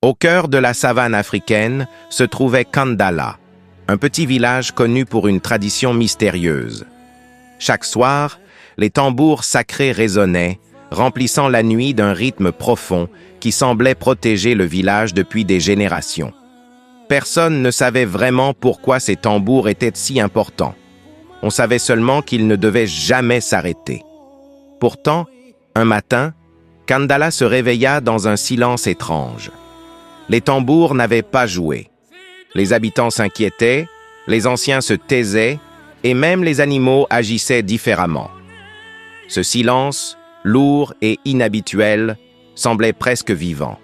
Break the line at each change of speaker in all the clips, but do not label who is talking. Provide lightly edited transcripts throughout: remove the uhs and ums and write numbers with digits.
Au cœur de la savane africaine se trouvait Kandala, un petit village connu pour une tradition mystérieuse. Chaque soir, les tambours sacrés résonnaient, remplissant la nuit d'un rythme profond qui semblait protéger le village depuis des générations. Personne ne savait vraiment pourquoi ces tambours étaient si importants. On savait seulement qu'ils ne devaient jamais s'arrêter. Pourtant, un matin, Kandala se réveilla dans un silence étrange. Les tambours n'avaient pas joué. Les habitants s'inquiétaient, les anciens se taisaient, et même les animaux agissaient différemment. Ce silence, lourd et inhabituel, semblait presque vivant.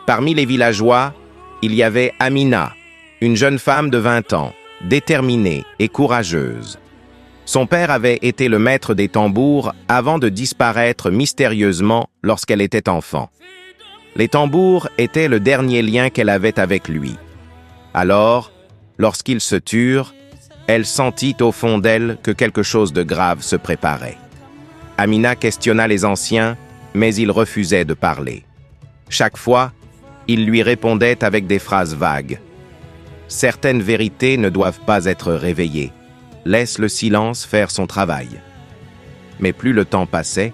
Parmi les villageois, il y avait Amina, une jeune femme de 20 ans, déterminée et courageuse. Son père avait été le maître des tambours avant de disparaître mystérieusement lorsqu'elle était enfant. Les tambours étaient le dernier lien qu'elle avait avec lui. Alors, lorsqu'ils se turent, elle sentit au fond d'elle que quelque chose de grave se préparait. Amina questionna les anciens, mais ils refusaient de parler. Chaque fois, ils lui répondaient avec des phrases vagues. Certaines vérités ne doivent pas être réveillées. Laisse le silence faire son travail. Mais plus le temps passait,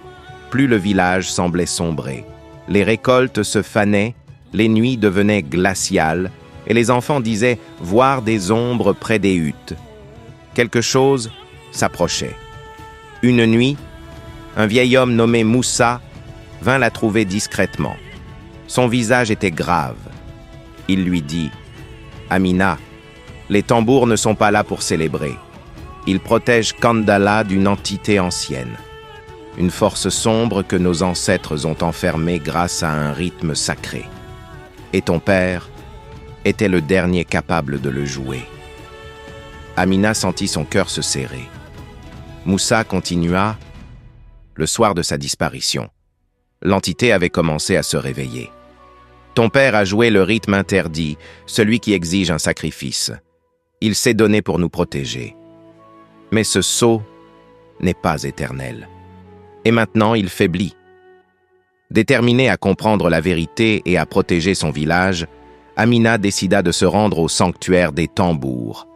plus le village semblait sombrer. Les récoltes se fanaient, les nuits devenaient glaciales, et les enfants disaient voir des ombres près des huttes. Quelque chose s'approchait. Une nuit, un vieil homme nommé Moussa vint la trouver discrètement. Son visage était grave. Il lui dit « Amina, les tambours ne sont pas là pour célébrer. Ils protègent Kandala d'une entité ancienne, une force sombre que nos ancêtres ont enfermée grâce à un rythme sacré. Et ton père était le dernier capable de le jouer. » Amina sentit son cœur se serrer. Moussa continua. Le soir de sa disparition, l'entité avait commencé à se réveiller. Ton père a joué le rythme interdit, celui qui exige un sacrifice. Il s'est donné pour nous protéger. Mais ce sceau n'est pas éternel. Et maintenant, il faiblit. Déterminée à comprendre la vérité et à protéger son village, Amina décida de se rendre au sanctuaire des tambours,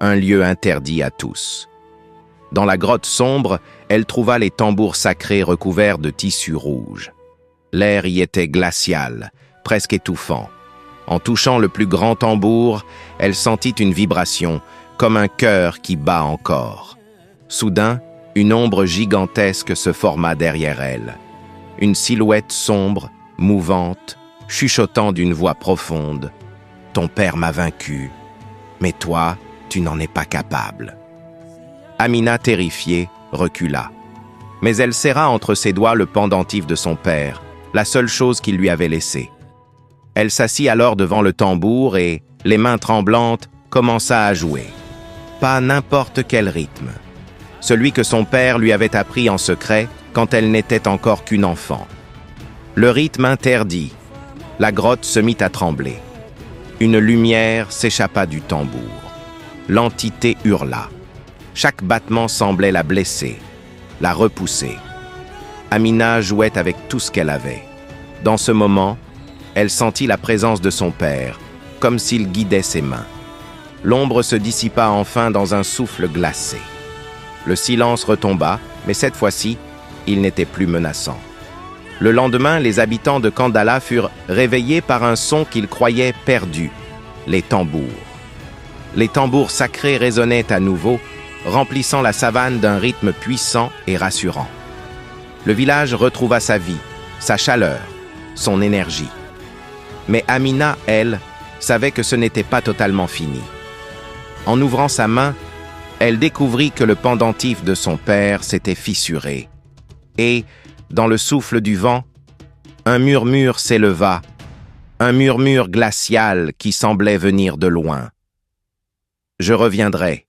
un lieu interdit à tous. Dans la grotte sombre, elle trouva les tambours sacrés recouverts de tissu rouge. L'air y était glacial, presque étouffant. En touchant le plus grand tambour, elle sentit une vibration, comme un cœur qui bat encore. Soudain, une ombre gigantesque se forma derrière elle. Une silhouette sombre, mouvante, chuchotant d'une voix profonde. « Ton père m'a vaincu, mais toi, tu n'en es pas capable. » Amina, terrifiée, recula. Mais elle serra entre ses doigts le pendentif de son père, la seule chose qu'il lui avait laissée. Elle s'assit alors devant le tambour et, les mains tremblantes, commença à jouer. Pas n'importe quel rythme. Celui que son père lui avait appris en secret quand elle n'était encore qu'une enfant. Le rythme interdit. La grotte se mit à trembler. Une lumière s'échappa du tambour. L'entité hurla. Chaque battement semblait la blesser, la repousser. Amina jouait avec tout ce qu'elle avait. Dans ce moment, elle sentit la présence de son père, comme s'il guidait ses mains. L'ombre se dissipa enfin dans un souffle glacé. Le silence retomba, mais cette fois-ci, il n'était plus menaçant. Le lendemain, les habitants de Kandala furent réveillés par un son qu'ils croyaient perdu, les tambours. Les tambours sacrés résonnaient à nouveau, remplissant la savane d'un rythme puissant et rassurant. Le village retrouva sa vie, sa chaleur, son énergie. Mais Amina, elle, savait que ce n'était pas totalement fini. En ouvrant sa main, elle découvrit que le pendentif de son père s'était fissuré. Et, dans le souffle du vent, un murmure s'éleva, un murmure glacial qui semblait venir de loin. « Je reviendrai.